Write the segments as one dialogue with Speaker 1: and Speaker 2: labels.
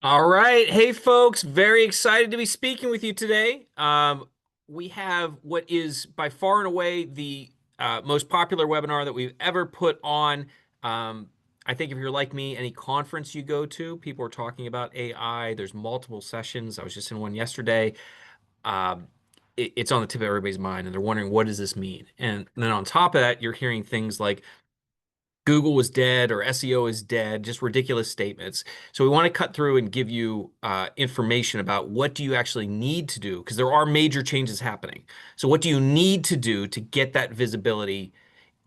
Speaker 1: All right. Hey, folks. Very excited to be speaking with you today. We have what is by far and away the most popular webinar that we've ever put on. I think if you're like me, any conference you go to, people are talking about AI. There's multiple sessions. I was just in one yesterday. Um, it's on the tip of everybody's mind, and they're wondering, what does this mean? And then on top of that, you're hearing things like Google was dead or SEO is dead, just ridiculous statements. So we want to cut through and give you information about what do you actually need to do, because there are major changes happening. So what do you need to do to get that visibility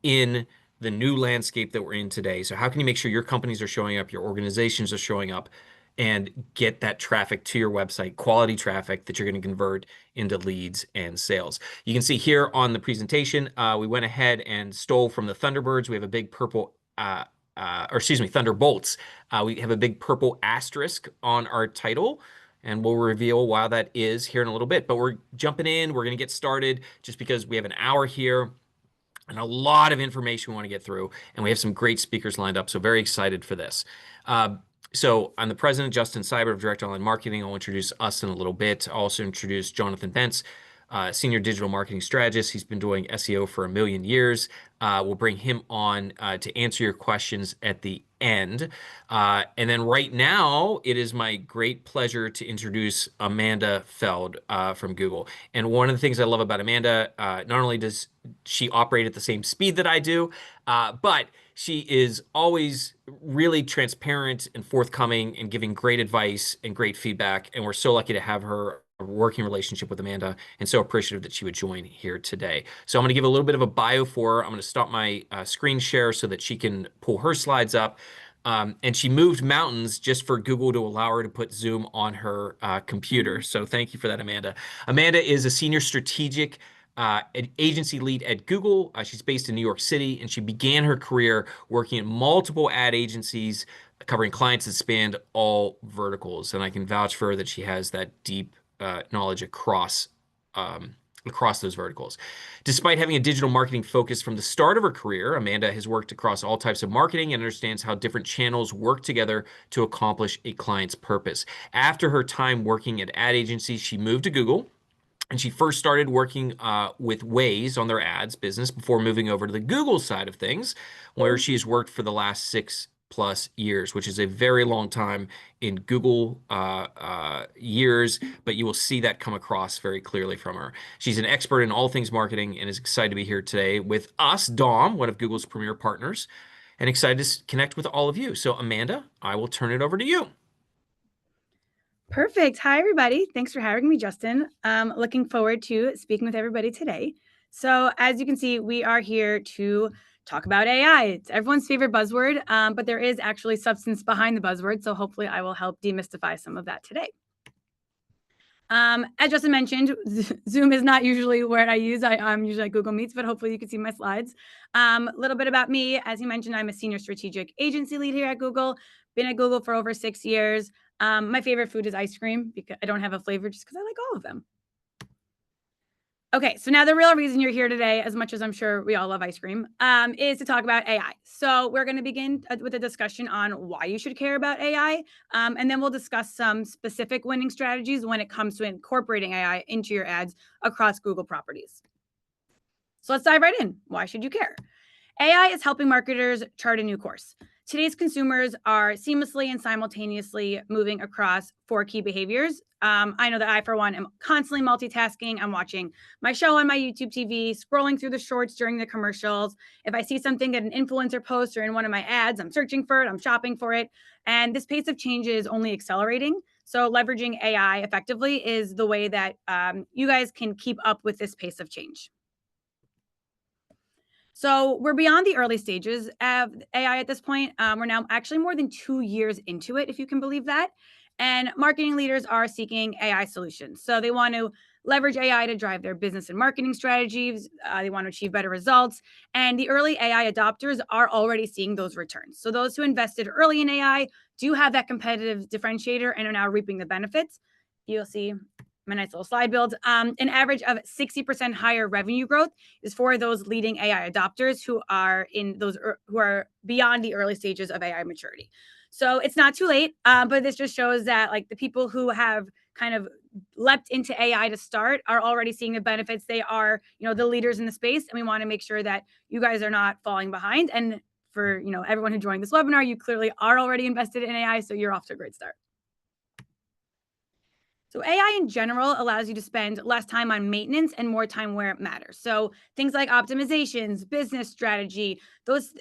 Speaker 1: in the new landscape that we're in today? So how can you make sure your companies are showing up, your organizations are showing up, and get that traffic to your website, quality traffic that you're going to convert into leads and sales? You can see here on the presentation, we went ahead and stole from the Thunderbirds. We have a big purple, or excuse me, Thunderbolts. We have a big purple asterisk on our title. And we'll reveal why that is here in a little bit. But we're jumping in. We're going to get started just because we have an hour here and a lot of information we want to get through. And we have some great speakers lined up. So very excited for this. So I'm the president, Justin Cyber of Direct Online Marketing. I'll introduce us in a little bit. I'll also introduce Jonathan Bentz, senior digital marketing strategist. He's been doing SEO for a million years. We'll bring him on to answer your questions at the end. And then right now, it is my great pleasure to introduce Amanda Feld from Google. And one of the things I love about Amanda, not only does she operate at the same speed that I do, but she is always really transparent and forthcoming and giving great advice and great feedback. And we're so lucky to have her a working relationship with Amanda, and so appreciative that she would join here today. So I'm going to give a little bit of a bio for her. I'm going to stop my screen share so that she can pull her slides up. And she moved mountains just for Google to allow her to put Zoom on her computer. So thank you for that, Amanda. Amanda is a senior strategic an agency lead at Google. She's based in New York City, and she began her career working at multiple ad agencies covering clients that spanned all verticals. And I can vouch for her that she has that deep knowledge across those verticals. Despite having a digital marketing focus from the start of her career, Amanda has worked across all types of marketing and understands how different channels work together to accomplish a client's purpose. After her time working at ad agencies, she moved to Google. And she first started working with Waze on their ads business before moving over to the Google side of things, where she has worked for the last 6+ years, which is a very long time in Google years, but you will see that come across very clearly from her. She's an expert in all things marketing and is excited to be here today with us, Dom, one of Google's premier partners, and excited to connect with all of you. So, Amanda, I will turn it over to you.
Speaker 2: Perfect. Hi, everybody. Thanks for having me, Justin. Looking forward to speaking with everybody today. So as you can see, we are here to talk about AI. It's everyone's favorite buzzword, but there is actually substance behind the buzzword. So hopefully I will help demystify some of that today. As Justin mentioned, Zoom is not usually what I use. I'm usually at Google Meets, but hopefully you can see my slides. A little bit about me. As you mentioned, I'm a senior strategic agency lead here at Google. Been at Google for over 6 years. My favorite food is ice cream because I don't have a flavor just because I like all of them. Okay, so now the real reason you're here today, as much as I'm sure we all love ice cream, is to talk about AI. So we're going to begin with a discussion on why you should care about AI, and then we'll discuss some specific winning strategies when it comes to incorporating AI into your ads across Google properties. So let's dive right in. Why should you care? AI is helping marketers chart a new course. Today's consumers are seamlessly and simultaneously moving across 4 key behaviors. I know that I, for one, am constantly multitasking. I'm watching my show on my YouTube TV, scrolling through the shorts during the commercials. If I see something that an influencer posts or in one of my ads, I'm searching for it, I'm shopping for it. And this pace of change is only accelerating. So leveraging AI effectively is the way that you guys can keep up with this pace of change. So we're beyond the early stages of AI at this point. We're now actually more than 2 years into it, if you can believe that. And marketing leaders are seeking AI solutions. So they want to leverage AI to drive their business and marketing strategies. They want to achieve better results. And the early AI adopters are already seeing those returns. So those who invested early in AI do have that competitive differentiator and are now reaping the benefits. You'll see my nice little slide build. An average of 60% higher revenue growth is for those leading AI adopters who are beyond the early stages of AI maturity. So it's not too late, but this just shows that like the people who have kind of leapt into AI to start are already seeing the benefits. They are, the leaders in the space, and we want to make sure that you guys are not falling behind. And for, everyone who joined this webinar, you clearly are already invested in AI, so you're off to a great start. So AI in general allows you to spend less time on maintenance and more time where it matters. So things like optimizations, business strategy, those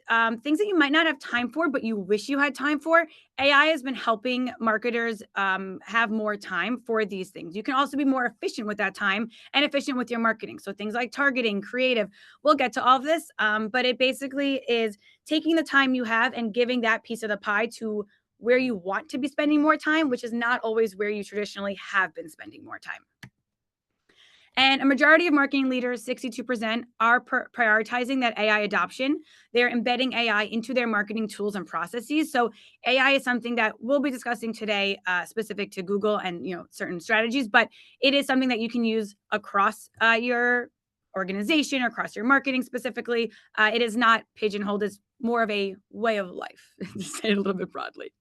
Speaker 2: things that you might not have time for, but you wish you had time for, AI has been helping marketers have more time for these things. You can also be more efficient with that time and efficient with your marketing. So things like targeting, creative, we'll get to all of this, but it basically is taking the time you have and giving that piece of the pie to where you want to be spending more time, which is not always where you traditionally have been spending more time. And a majority of marketing leaders, 62%, are prioritizing that AI adoption. They're embedding AI into their marketing tools and processes. So AI is something that we'll be discussing today, specific to Google and certain strategies, but it is something that you can use across your organization, across your marketing specifically. It is not pigeonholed. It's more of a way of life, to say it a little bit broadly.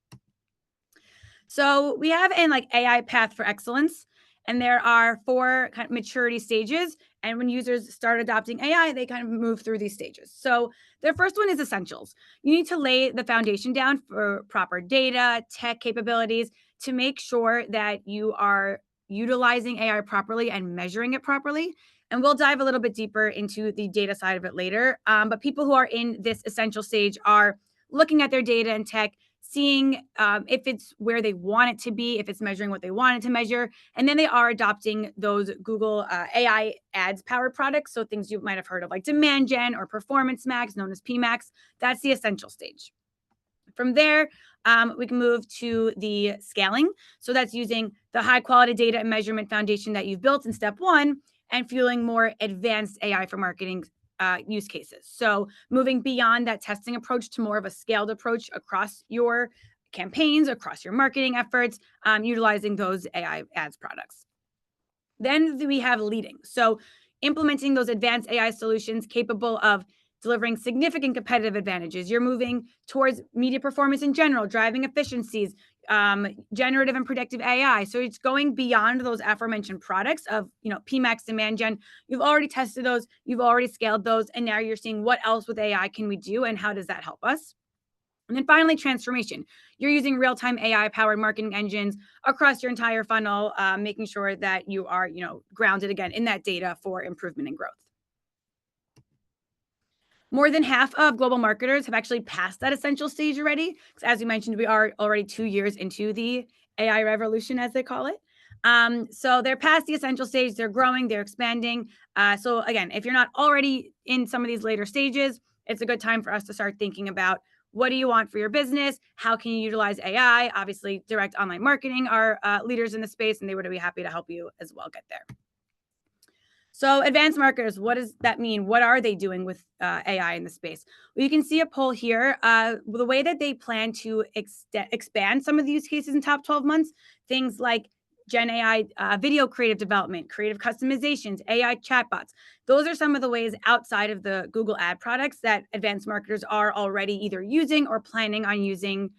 Speaker 2: So we have an AI path for excellence, and there are 4 kind of maturity stages. And when users start adopting AI, they kind of move through these stages. So the first one is essentials. You need to lay the foundation down for proper data, tech capabilities to make sure that you are utilizing AI properly and measuring it properly. And we'll dive a little bit deeper into the data side of it later. But people who are in this essential stage are looking at their data and tech, seeing if it's where they want it to be, if it's measuring what they want it to measure. And then they are adopting those Google AI ads powered products. So things you might have heard of like Demand Gen or Performance Max, known as PMax. That's the essential stage. From there, we can move to the scaling. So that's using the high quality data and measurement foundation that you've built in step 1 and fueling more advanced AI for marketing use cases. So moving beyond that testing approach to more of a scaled approach across your campaigns, across your marketing efforts, utilizing those AI ads products. Then we have leading. So implementing those advanced AI solutions capable of delivering significant competitive advantages. You're moving towards media performance in general, driving efficiencies, generative and predictive AI. So it's going beyond those aforementioned products of, PMax, Demand Gen. You've already tested those, you've already scaled those, and now you're seeing what else with AI can we do and how does that help us? And then finally, transformation. You're using real-time AI-powered marketing engines across your entire funnel, making sure that you are, grounded again in that data for improvement and growth. More than half of global marketers have actually passed that essential stage already. Because as you mentioned, we are already 2 years into the AI revolution, as they call it. So they're past the essential stage, they're growing, they're expanding. So again, if you're not already in some of these later stages, it's a good time for us to start thinking about what do you want for your business? How can you utilize AI? Obviously, direct online marketing are leaders in the space, and they would be happy to help you as well get there. So advanced marketers, what does that mean? What are they doing with AI in the space? Well, you can see a poll here. The way that they plan to expand some of the use cases in top 12 months, things like Gen AI, video creative development, creative customizations, AI chatbots. Those are some of the ways outside of the Google ad products that advanced marketers are already either using or planning on using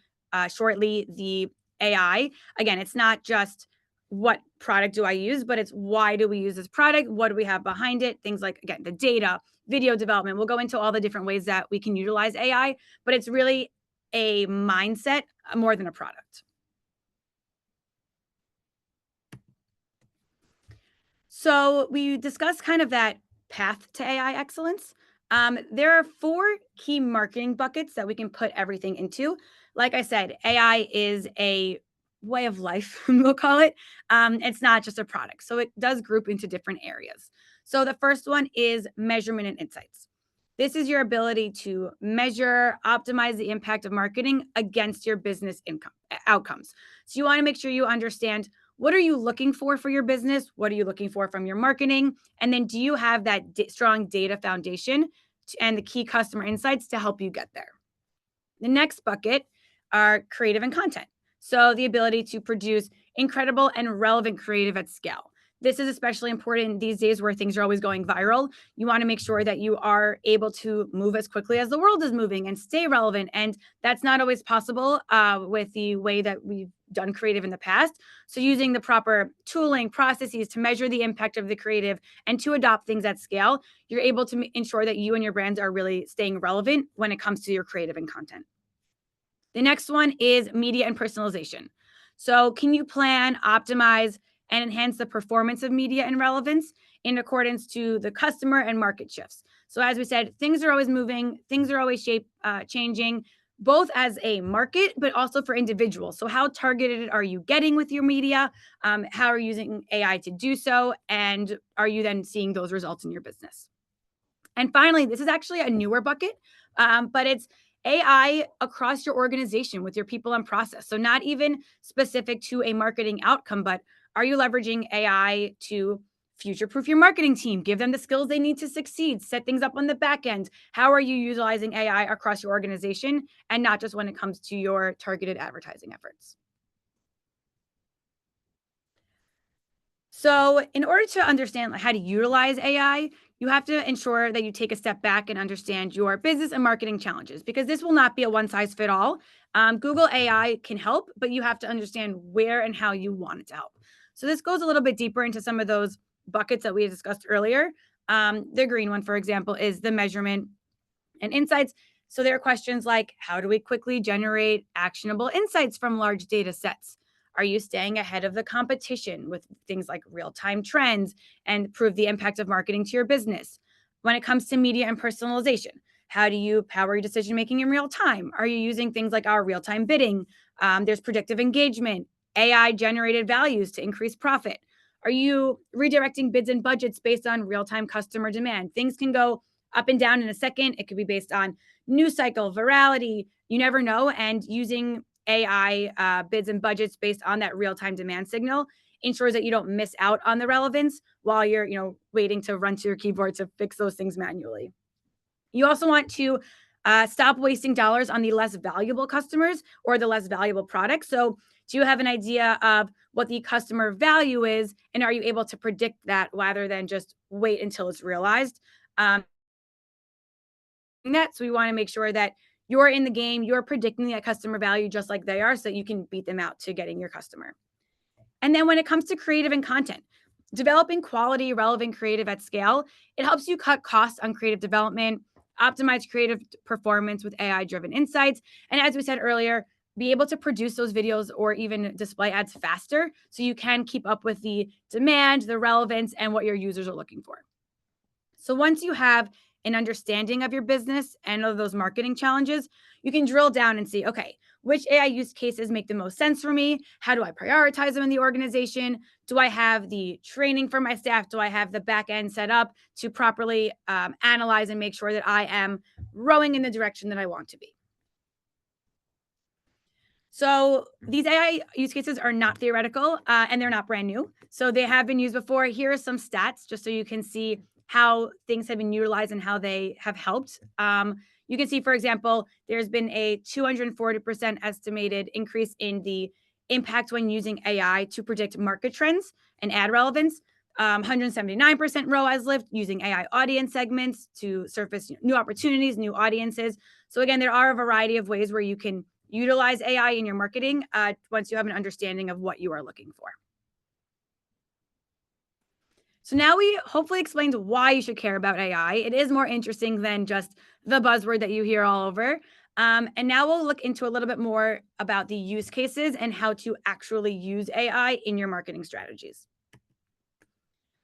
Speaker 2: shortly the AI. Again, it's not just what product do I use, but it's why do we use this product? What do we have behind it? Things like, again, the data, video development. We'll go into all the different ways that we can utilize AI, but it's really a mindset more than a product. So we discussed kind of that path to AI excellence. There are 4 key marketing buckets that we can put everything into. Like I said, AI is a way of life, we'll call it. It's not just a product. So it does group into different areas. So the first one is measurement and insights. This is your ability to measure, optimize the impact of marketing against your business outcomes. So you want to make sure you understand, what are you looking for your business? What are you looking for from your marketing? And then do you have that strong data foundation and the key customer insights to help you get there? The next bucket are creative and content. So the ability to produce incredible and relevant creative at scale. This is especially important these days where things are always going viral. You want to make sure that you are able to move as quickly as the world is moving and stay relevant. And that's not always possible with the way that we've done creative in the past. So, using the proper tooling, processes to measure the impact of the creative and to adopt things at scale, you're able to ensure that you and your brands are really staying relevant when it comes to your creative and content. The next one is media and personalization. So, can you plan, optimize, and enhance the performance of media and relevance in accordance to the customer and market shifts? So, as we said, things are always moving, things are always changing, both as a market, but also for individuals. So, how targeted are you getting with your media? How are you using AI to do so? And are you then seeing those results in your business? And finally, this is actually a newer bucket, but it's AI across your organization with your people and process. So, not even specific to a marketing outcome, but are you leveraging AI to future proof your marketing team, give them the skills they need to succeed, set things up on the back end? How are you utilizing AI across your organization and not just when it comes to your targeted advertising efforts? So, in order to understand how to utilize AI, you have to ensure that you take a step back and understand your business and marketing challenges because this will not be a one size fit all. Google AI can help, but you have to understand where and how you want it to help. So, this goes a little bit deeper into some of those buckets that we discussed earlier. The green one, for example, is the measurement and insights. So there are questions like, how do we quickly generate actionable insights from large data sets? Are you staying ahead of the competition with things like real-time trends and prove the impact of marketing to your business? When it comes to media and personalization, how do you power your decision making in real time? Are you using things like our real-time bidding? There's predictive engagement, AI generated values to increase profit. Are you redirecting bids and budgets based on real-time customer demand? Things can go up and down in a second. It could be based on news cycle, virality. You never know. And using AI bids and budgets based on that real time demand signal ensures that you don't miss out on the relevance while you're, waiting to run to your keyboard to fix those things manually. You also want to stop wasting dollars on the less valuable customers or the less valuable products. So, do you have an idea of what the customer value is, and are you able to predict that rather than just wait until it's realized? Um, that. So we want to make sure that you're in the game, you're predicting that customer value just like they are, so that you can beat them out to getting your customer. And then when it comes to creative and content, developing quality, relevant creative at scale, it helps you cut costs on creative development, optimize creative performance with AI driven insights. And as we said earlier, be able to produce those videos or even display ads faster so you can keep up with the demand, the relevance, and what your users are looking for. So once you have an understanding of your business and of those marketing challenges, you can drill down and see, okay, which AI use cases make the most sense for me? How do I prioritize them in the organization? Do I have the training for my staff? Do I have the back end set up to properly analyze and make sure that I am rowing in the direction that I want to be? So these AI use cases are not theoretical and they're not brand new. So they have been used before. Here are some stats just so you can see how things have been utilized and how they have helped. You can see, for example, there's been a 240% estimated increase in the impact when using AI to predict market trends and ad relevance. 179% ROAS lift using AI audience segments to surface new opportunities, new audiences. So again, there are a variety of ways where you can utilize AI in your marketing once you have an understanding of what you are looking for. So now we hopefully explained why you should care about AI. It is more interesting than just the buzzword that you hear all over. And now we'll look into a little bit more about the use cases and how to actually use AI in your marketing strategies.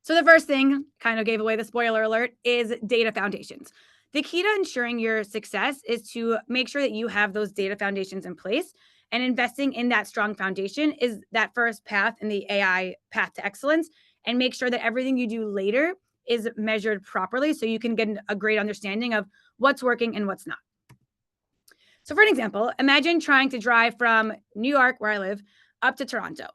Speaker 2: So the first thing, kind of gave away the spoiler alert, is data foundations. The key to ensuring your success is to make sure that you have those data foundations in place. And investing in that strong foundation is that first path in the AI path to excellence. And make sure that everything you do later is measured properly so you can get a great understanding of what's working and what's not. So, for an example, imagine trying to drive from New York, where I live, up to Toronto.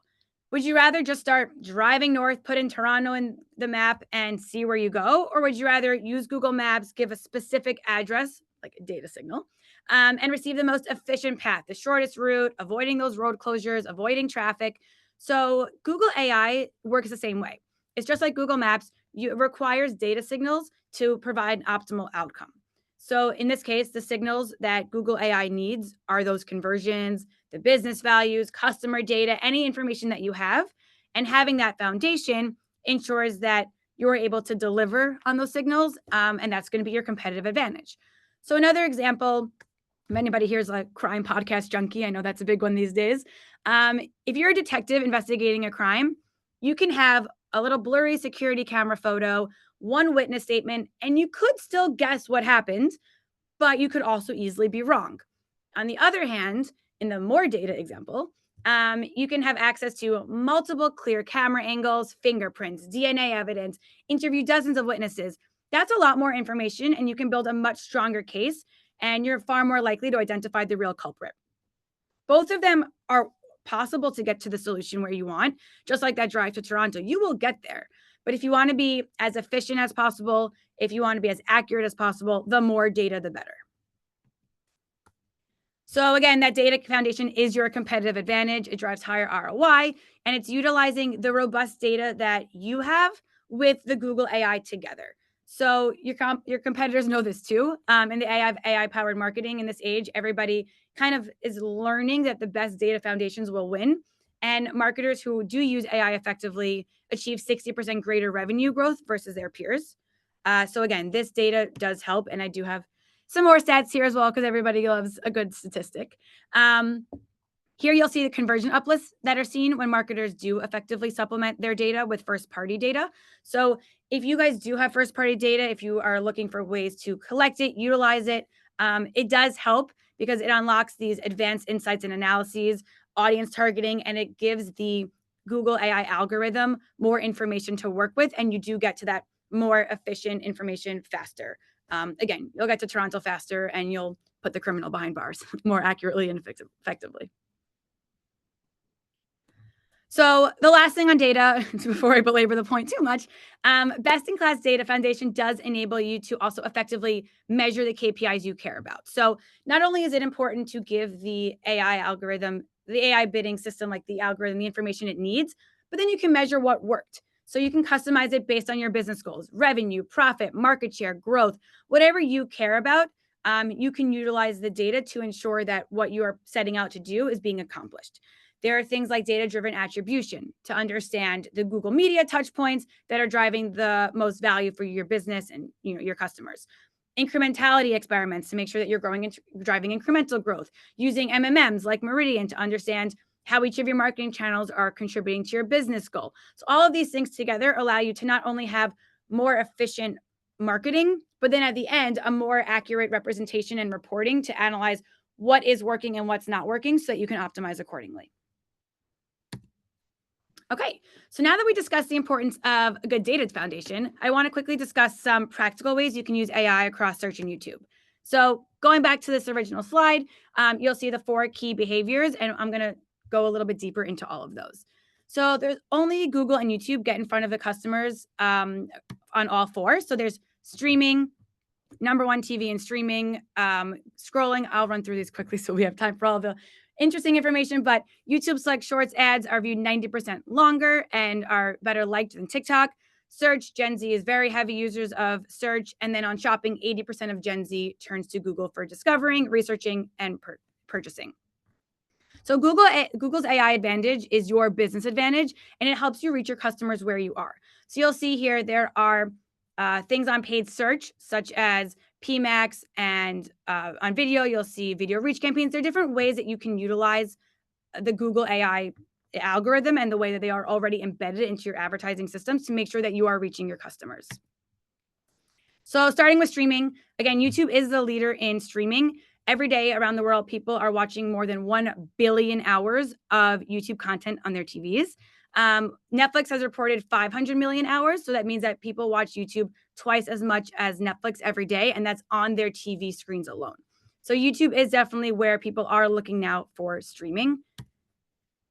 Speaker 2: Would you rather just start driving north, put in Toronto in the map, and see where you go? Or would you rather use Google Maps, give a specific address, like a data signal, and receive the most efficient path, the shortest route, avoiding those road closures, avoiding traffic? So, Google AI works the same way. It's just like Google Maps. It requires data signals to provide an optimal outcome. So in this case, the signals that Google AI needs are those conversions, the business values, customer data, any information that you have. And having that foundation ensures that you're able to deliver on those signals, and that's going to be your competitive advantage. So another example, if anybody here is a crime podcast junkie, I know that's a big one these days. If you're a detective investigating a crime, you can have a little blurry security camera photo, one witness statement, and you could still guess what happened, but you could also easily be wrong. On the other hand, in the more data example, you can have access to multiple clear camera angles, fingerprints, DNA evidence, interview dozens of witnesses. That's a lot more information, and you can build a much stronger case, and you're far more likely to identify the real culprit. Both of them are possible to get to the solution where you want, just like that drive to Toronto. You will get there. But if you want to be as efficient as possible, if you want to be as accurate as possible, the more data, the better. So again, that data foundation is your competitive advantage. It drives higher ROI, and it's utilizing the robust data that you have with the Google AI together. So your competitors know this too. In the AI-powered marketing in this age, everybody kind of is learning that the best data foundations will win. And marketers who do use AI effectively achieve 60% greater revenue growth versus their peers. So again, this data does help, and I do have some more stats here as well, because everybody loves a good statistic. Here you'll see the conversion uplifts that are seen when marketers do effectively supplement their data with first-party data. So if you guys do have first-party data, if you are looking for ways to collect it, utilize it, it does help because it unlocks these advanced insights and analyses, audience targeting, and it gives the Google AI algorithm more information to work with, and you do get to that more efficient information faster. Again, you'll get to Toronto faster, and you'll put the criminal behind bars more accurately and effectively. So the last thing on data, before I belabor the point too much, best-in-class data foundation does enable you to also effectively measure the KPIs you care about. So not only is it important to give the AI algorithm, the AI bidding system, like the algorithm, the information it needs, but then you can measure what worked. So you can customize it based on your business goals, revenue, profit, market share, growth, whatever you care about. You can utilize the data to ensure that what you are setting out to do is being accomplished. There are things like data-driven attribution to understand the Google Media touch points that are driving the most value for your business and your customers. Incrementality experiments to make sure that you're driving incremental growth. Using MMMs like Meridian to understand how each of your marketing channels are contributing to your business goal. So all of these things together allow you to not only have more efficient marketing, but then at the end, a more accurate representation and reporting to analyze what is working and what's not working so that you can optimize accordingly. Okay, so now that we discussed the importance of a good data foundation, I want to quickly discuss some practical ways you can use AI across search and YouTube. So going back to this original slide, you'll see the 4 key behaviors, and I'm going to go a little bit deeper into all of those. So there's only Google and YouTube get in front of the customers on all 4. So there's streaming, #1 TV and streaming, scrolling. I'll run through these quickly so we have time for all the interesting information, but YouTube Select Shorts ads are viewed 90% longer and are better liked than TikTok. Search, Gen Z is very heavy users of search. And then on shopping, 80% of Gen Z turns to Google for discovering, researching, and purchasing. So Google's AI advantage is your business advantage, and it helps you reach your customers where you are. So you'll see here there are things on paid search, such as PMAX, and on video, you'll see video reach campaigns. There are different ways that you can utilize the Google AI algorithm and the way that they are already embedded into your advertising systems to make sure that you are reaching your customers. So starting with streaming, again, YouTube is the leader in streaming. Every day around the world, people are watching more than 1 billion hours of YouTube content on their TVs. Netflix has reported 500 million hours. So that means that people watch YouTube twice as much as Netflix every day, and that's on their TV screens alone. So YouTube is definitely where people are looking now for streaming.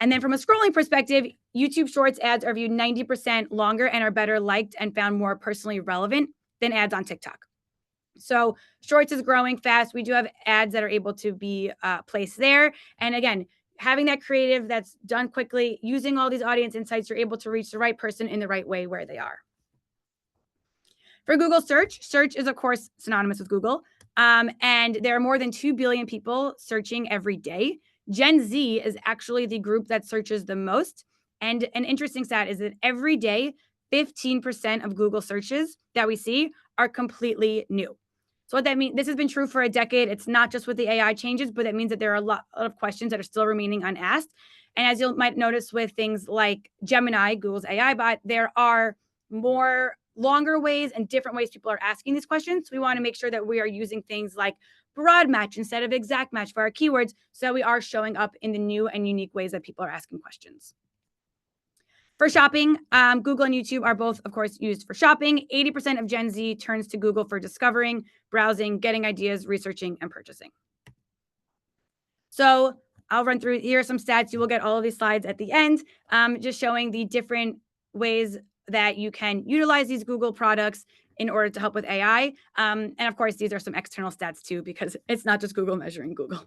Speaker 2: And then from a scrolling perspective, YouTube Shorts ads are viewed 90% longer and are better liked and found more personally relevant than ads on TikTok. So Shorts is growing fast. We do have ads that are able to be placed there. And again, having that creative that's done quickly, using all these audience insights, you're able to reach the right person in the right way where they are. For Google search, search is, of course, synonymous with Google. And there are more than 2 billion people searching every day. Gen Z is actually the group that searches the most. And an interesting stat is that every day, 15% of Google searches that we see are completely new. So what that means, this has been true for a decade. It's not just with the AI changes, but that means that there are a lot of questions that are still remaining unasked. And as you might notice with things like Gemini, Google's AI bot, there are more longer ways and different ways people are asking these questions. So we want to make sure that we are using things like broad match instead of exact match for our keywords, so that we are showing up in the new and unique ways that people are asking questions. For shopping, Google and YouTube are both, of course, used for shopping. 80% of Gen Z turns to Google for discovering, browsing, getting ideas, researching, and purchasing. So I'll run through, here are some stats. You will get all of these slides at the end, just showing the different ways that you can utilize these Google products in order to help with AI. And of course, these are some external stats too, because it's not just Google measuring Google.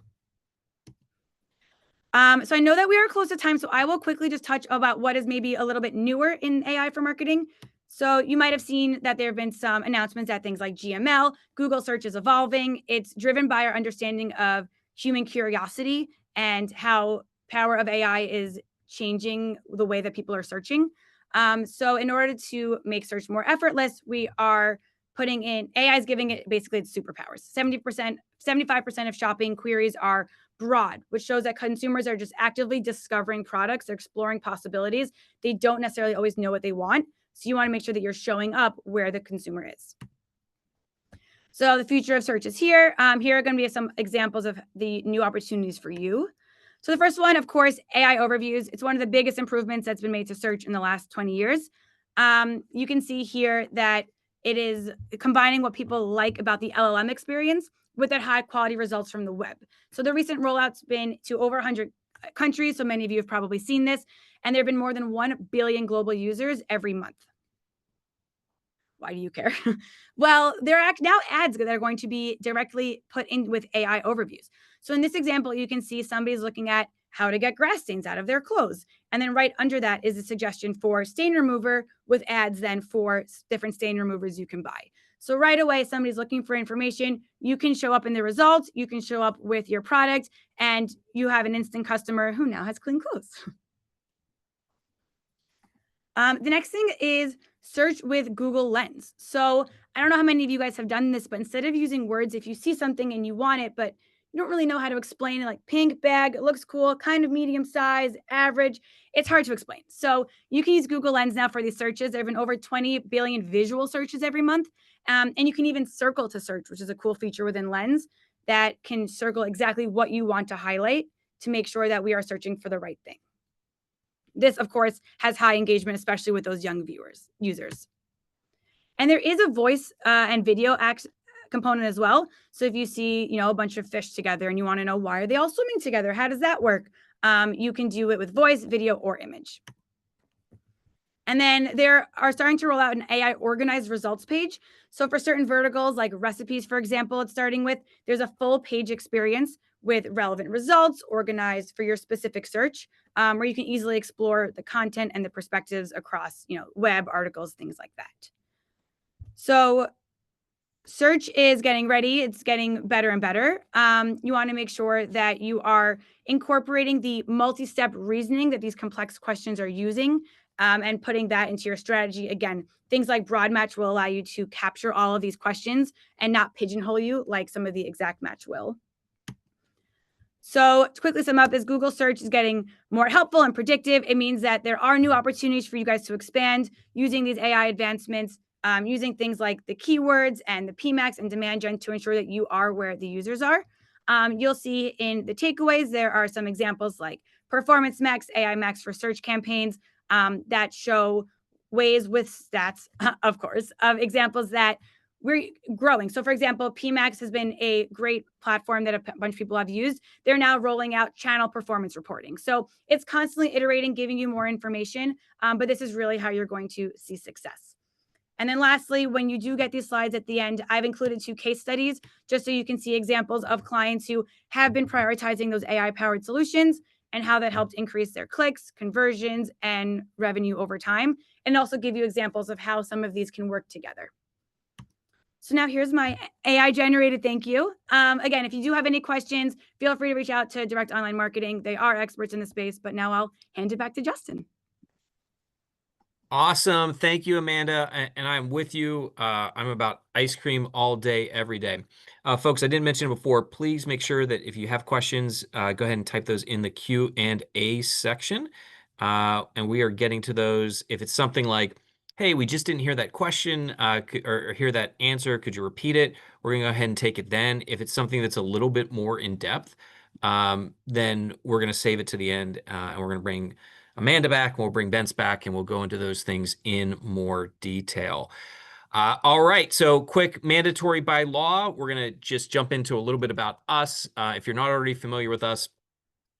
Speaker 2: So I know that we are close to time, so I will quickly just touch about what is maybe a little bit newer in AI for marketing. So you might have seen that there have been some announcements that things like GML, Google search is evolving. It's driven by our understanding of human curiosity and how power of AI is changing the way that people are searching. So in order to make search more effortless, we are putting in, AI is giving it basically its superpowers. 75% of shopping queries are broad, which shows that consumers are just actively discovering products, they're exploring possibilities. They don't necessarily always know what they want. So you want to make sure that you're showing up where the consumer is. So the future of search is here. Here are going to be some examples of the new opportunities for you. So the first one, of course, AI overviews. It's one of the biggest improvements that's been made to search in the last 20 years. You can see here that it is combining what people like about the LLM experience with that high quality results from the web. So the recent rollout's been to over 100 countries. So many of you have probably seen this. And there have been more than 1 billion global users every month. Why do you care? Well, there are now ads that are going to be directly put in with AI overviews. So in this example, you can see somebody's looking at how to get grass stains out of their clothes. And then right under that is a suggestion for stain remover with ads then for different stain removers you can buy. So right away, somebody's looking for information. You can show up in the results. You can show up with your product, and you have an instant customer who now has clean clothes. The next thing is search with Google Lens. So I don't know how many of you guys have done this, but instead of using words, if you see something and you want it, but you don't really know how to explain it, like pink bag, it looks cool, kind of medium size, average, it's hard to explain. So you can use Google Lens now for these searches. There have been over 20 billion visual searches every month. And you can even circle to search, which is a cool feature within Lens that can circle exactly what you want to highlight to make sure that we are searching for the right thing. This, of course, has high engagement, especially with those young users. And there is a voice and video component as well. So if you see, a bunch of fish together and you want to know, why are they all swimming together? How does that work? You can do it with voice, video, or image. And then there are starting to roll out an AI organized results page. So for certain verticals like recipes, for example, it's starting with, there's a full page experience with relevant results organized for your specific search, where you can easily explore the content and the perspectives across, web articles, things like that. So search is getting ready. It's getting better and better. You want to make sure that you are incorporating the multi-step reasoning that these complex questions are using, and putting that into your strategy. Again, things like broad match will allow you to capture all of these questions and not pigeonhole you like some of the exact match will. So to quickly sum up, as Google search is getting more helpful and predictive, it means that there are new opportunities for you guys to expand using these AI advancements, using things like the keywords and the PMax and demand gen to ensure that you are where the users are. You'll see in the takeaways, there are some examples like Performance Max, AI Max for search campaigns, that show ways with stats, of course, of examples that we're growing. So for example, PMax has been a great platform that a bunch of people have used. They're now rolling out channel performance reporting. So it's constantly iterating, giving you more information, but this is really how you're going to see success. And then lastly, when you do get these slides at the end, I've included 2 case studies just so you can see examples of clients who have been prioritizing those AI-powered solutions and how that helped increase their clicks, conversions, and revenue over time, and also give you examples of how some of these can work together. So now here's my AI generated thank you. Again, if you do have any questions, feel free to reach out to Direct Online Marketing. They are experts in the space, but now I'll hand it back to Justin.
Speaker 1: Awesome. Thank you, Amanda. And I'm with you. I'm about ice cream all day, every day. Folks, I didn't mention it before. Please make sure that if you have questions, go ahead and type those in the Q&A section. And we are getting to those. If it's something like, hey, we just didn't hear that question or hear that answer, could you repeat it? We're going to go ahead and take it then. If it's something that's a little bit more in depth, then we're going to save it to the end and we're going to bring Amanda back, and we'll bring Bence back, and we'll go into those things in more detail. All right, so quick mandatory by law. We're going to just jump into a little bit about us. If you're not already familiar with us,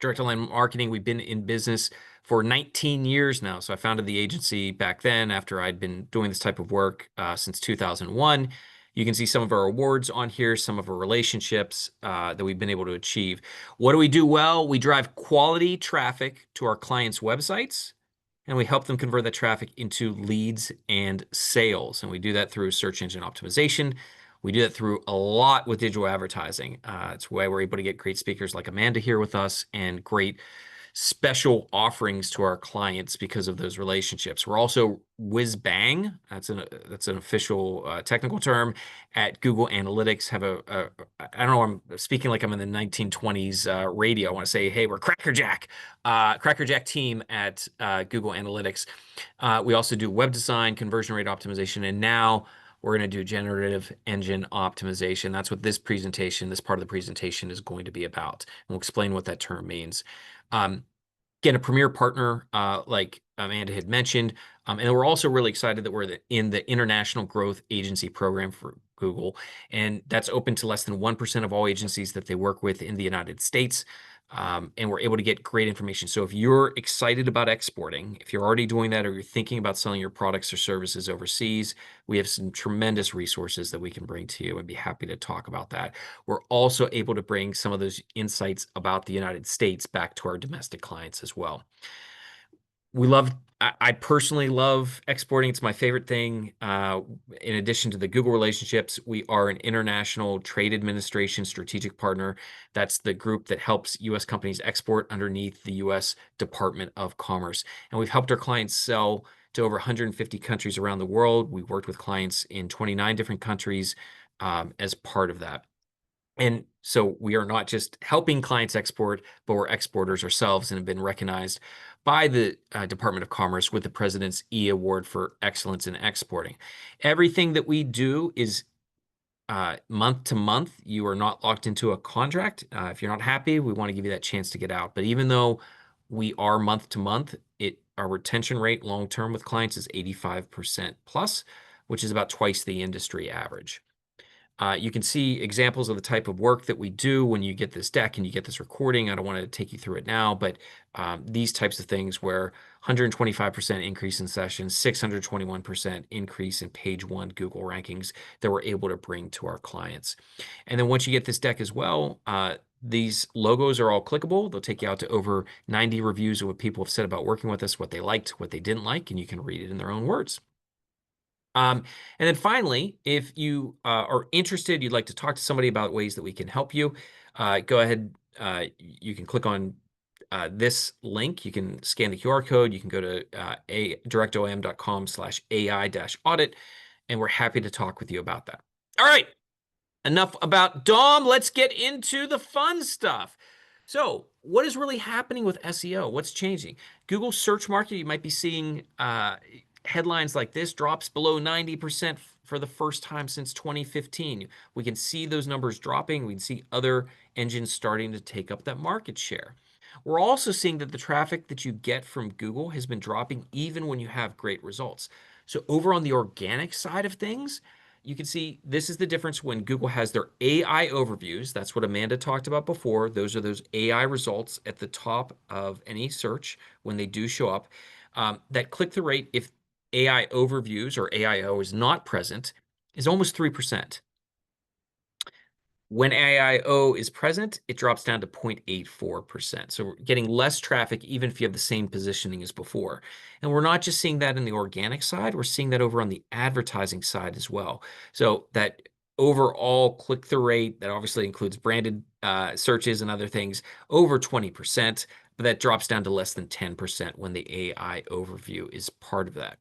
Speaker 1: Direct Online Marketing, we've been in business for 19 years now. So I founded the agency back then after I'd been doing this type of work since 2001. You can see some of our awards on here, some of our relationships that we've been able to achieve. What do we do well? We drive quality traffic to our clients' websites, and we help them convert that traffic into leads and sales. And we do that through search engine optimization. We do that through a lot with digital advertising. It's why we're able to get great speakers like Amanda here with us and great special offerings to our clients because of those relationships. We're also whiz bang. That's an official technical term at Google Analytics. I don't know. I'm speaking like I'm in the 1920s radio. I want to say, hey, we're crackerjack team at Google Analytics. We also do web design, conversion rate optimization, and now we're going to do generative engine optimization. That's what this part of the presentation is going to be about. And we'll explain what that term means. Again, a premier partner, like Amanda had mentioned. And we're also really excited that we're in the International Growth Agency program for Google. And that's open to less than 1% of all agencies that they work with in the United States. And we're able to get great information. So if you're excited about exporting, if you're already doing that, or you're thinking about selling your products or services overseas, we have some tremendous resources that we can bring to you and be happy to talk about that. We're also able to bring some of those insights about the United States back to our domestic clients as well. I personally love exporting. It's my favorite thing. In addition to the Google relationships, we are an International Trade Administration strategic partner. That's the group that helps U.S. companies export underneath the U.S. Department of Commerce. And we've helped our clients sell to over 150 countries around the world. We've worked with clients in 29 different countries as part of that. And so we are not just helping clients export, but we're exporters ourselves and have been recognized by the Department of Commerce with the President's E Award for Excellence in Exporting. Everything that we do is month to month. You are not locked into a contract. If you're not happy, we want to give you that chance to get out. But even though we are month to month, our retention rate long-term with clients is 85% plus, which is about twice the industry average. You can see examples of the type of work that we do when you get this deck and you get this recording. I don't want to take you through it now, but these types of things where 125% increase in sessions, 621% increase in page one Google rankings that we're able to bring to our clients. And then once you get this deck as well, these logos are all clickable. They'll take you out to over 90 reviews of what people have said about working with us, what they liked, what they didn't like, and you can read it in their own words. And then finally, if you are interested, you'd like to talk to somebody about ways that we can help you, go ahead. You can click on this link. You can scan the QR code. You can go to directom.com/AI-audit, and we're happy to talk with you about that. All right, enough about DOM. Let's get into the fun stuff. So what is really happening with SEO? What's changing? Google search market, you might be seeing headlines like this: drops below 90% for the first time since 2015. We can see those numbers dropping. We can see other engines starting to take up that market share. We're also seeing that the traffic that you get from Google has been dropping even when you have great results. So over on the organic side of things, you can see this is the difference when Google has their AI overviews. That's what Amanda talked about before. Those are those AI results at the top of any search when they do show up. That click-through rate, if AI overviews or AIO is not present, is almost 3%. When AIO is present, it drops down to 0.84%. So we're getting less traffic even if you have the same positioning as before. And we're not just seeing that in the organic side, we're seeing that over on the advertising side as well. So that overall click-through rate, that obviously includes branded searches and other things, over 20%, but that drops down to less than 10% when the AI overview is part of that.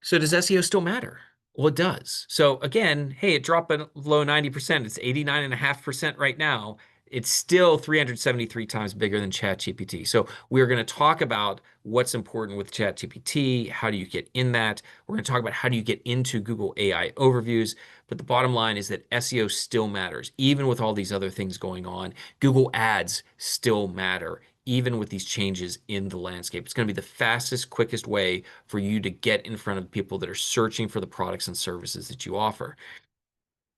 Speaker 1: So does SEO still matter? Well, it does. So again, hey, it dropped below 90%. It's 89.5% right now. It's still 373 times bigger than ChatGPT. So we're going to talk about what's important with ChatGPT. How do you get in that? We're going to talk about how do you get into Google AI overviews. But the bottom line is that SEO still matters, even with all these other things going on. Google Ads still matter, even with these changes in the landscape. It's going to be the fastest, quickest way for you to get in front of people that are searching for the products and services that you offer.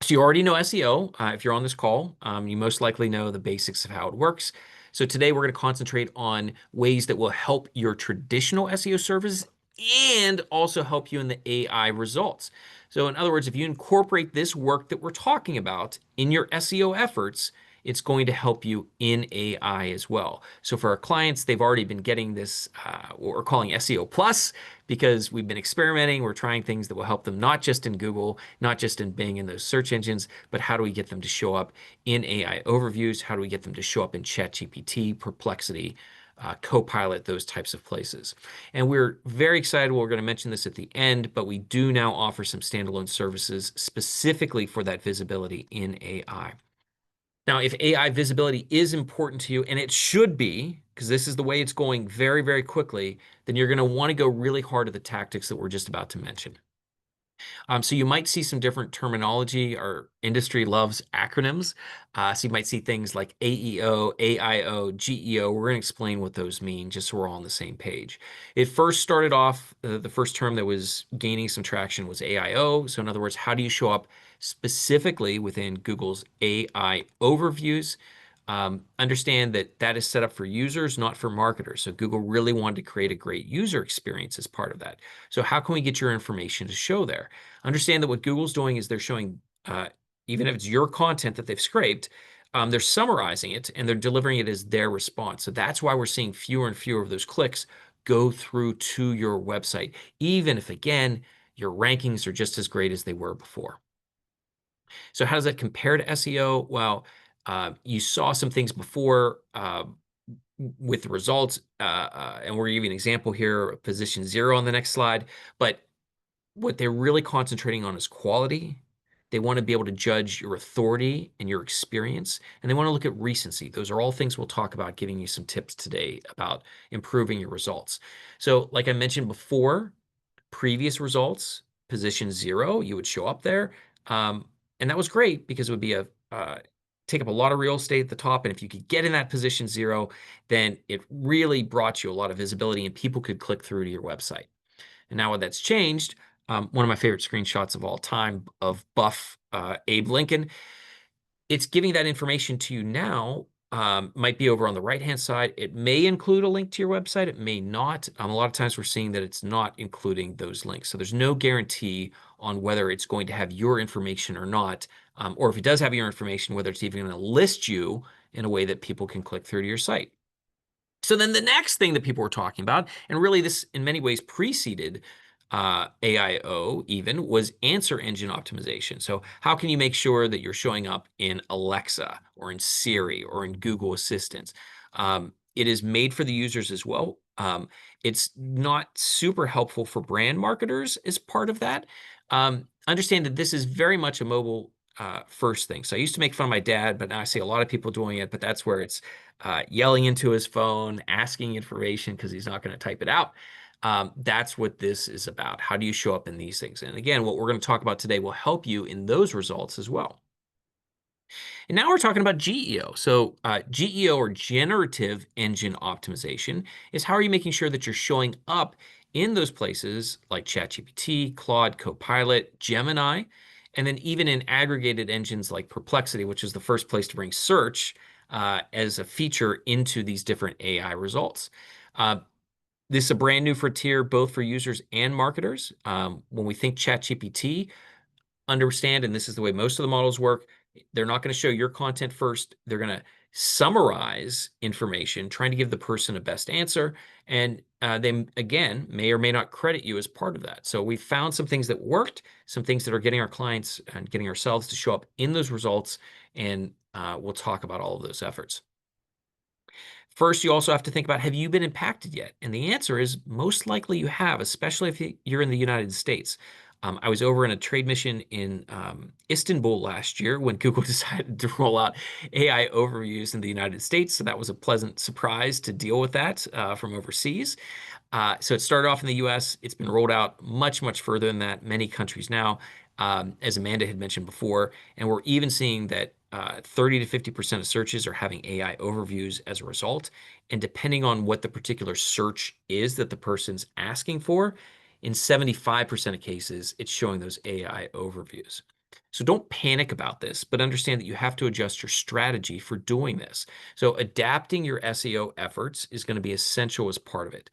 Speaker 1: So you already know SEO. If you're on this call, you most likely know the basics of how it works. So today we're going to concentrate on ways that will help your traditional SEO service and also help you in the AI results. So in other words, if you incorporate this work that we're talking about in your SEO efforts, it's going to help you in AI as well. So for our clients, they've already been getting this, what we're calling SEO Plus, because we've been experimenting. We're trying things that will help them not just in Google, not just in Bing and those search engines, but how do we get them to show up in AI overviews? How do we get them to show up in ChatGPT, Perplexity, Copilot, those types of places. And we're very excited. We're going to mention this at the end, but we do now offer some standalone services specifically for that visibility in AI. Now, if AI visibility is important to you, and it should be, because this is the way it's going very, very quickly, then you're going to want to go really hard at the tactics that we're just about to mention. So you might see some different terminology. Our industry loves acronyms. So you might see things like AEO, AIO, GEO. We're going to explain what those mean just so we're all on the same page. It first started off, the first term that was gaining some traction was AIO. So in other words, how do you show up specifically within Google's AI overviews? Understand that that is set up for users, not for marketers. So Google really wanted to create a great user experience as part of that. So how can we get your information to show there? Understand that what Google's doing is they're showing, even if it's your content that they've scraped, they're summarizing it and they're delivering it as their response. So that's why we're seeing fewer and fewer of those clicks go through to your website, even if, again, your rankings are just as great as they were before. So how does that compare to SEO? Well, you saw some things before with the results, and we're giving an example here, position 0 on the next slide. But what they're really concentrating on is quality. They want to be able to judge your authority and your experience, and they want to look at recency. Those are all things we'll talk about, giving you some tips today about improving your results. So like I mentioned before, previous results, position 0, you would show up there. And that was great because it would be take up a lot of real estate at the top. And if you could get in that position 0, then it really brought you a lot of visibility and people could click through to your website. And now what that's changed, one of my favorite screenshots of all time of buff Abe Lincoln, it's giving that information to you now. Might be over on the right-hand side. It may include a link to your website. It may not. A lot of times we're seeing that it's not including those links. So there's no guarantee on whether it's going to have your information or not, or if it does have your information, whether it's even going to list you in a way that people can click through to your site. So then the next thing that people were talking about, and really this in many ways preceded AIO even, was answer engine optimization. So how can you make sure that you're showing up in Alexa or in Siri or in Google Assistant? It is made for the users as well. It's not super helpful for brand marketers as part of that. Understand that this is very much a mobile first thing. So I used to make fun of my dad, but now I see a lot of people doing it, but that's where it's yelling into his phone, asking information because he's not going to type it out. That's what this is about. How do you show up in these things? And again, what we're going to talk about today will help you in those results as well. And now we're talking about GEO. So GEO, or generative engine optimization, is how are you making sure that you're showing up in those places like ChatGPT, Claude, Copilot, Gemini, and then even in aggregated engines like Perplexity, which is the first place to bring search as a feature into these different AI results. This is a brand new frontier, both for users and marketers. When we think ChatGPT, understand, and this is the way most of the models work, they're not going to show your content first. They're going to summarize information, trying to give the person a best answer. And they, again, may or may not credit you as part of that. So we found some things that worked, some things that are getting our clients and getting ourselves to show up in those results. And we'll talk about all of those efforts. First, you also have to think about, have you been impacted yet? And the answer is most likely you have, especially if you're in the United States. I was over in a trade mission in Istanbul last year when Google decided to roll out AI overviews in the United States. So that was a pleasant surprise to deal with that from overseas. So it started off in the US. It's been rolled out much, much further than that, many countries now, as Amanda had mentioned before. And we're even seeing that 30 to 50% of searches are having AI overviews as a result. And depending on what the particular search is that the person's asking for, in 75% of cases, it's showing those AI overviews. So don't panic about this, but understand that you have to adjust your strategy for doing this. So adapting your SEO efforts is going to be essential as part of it.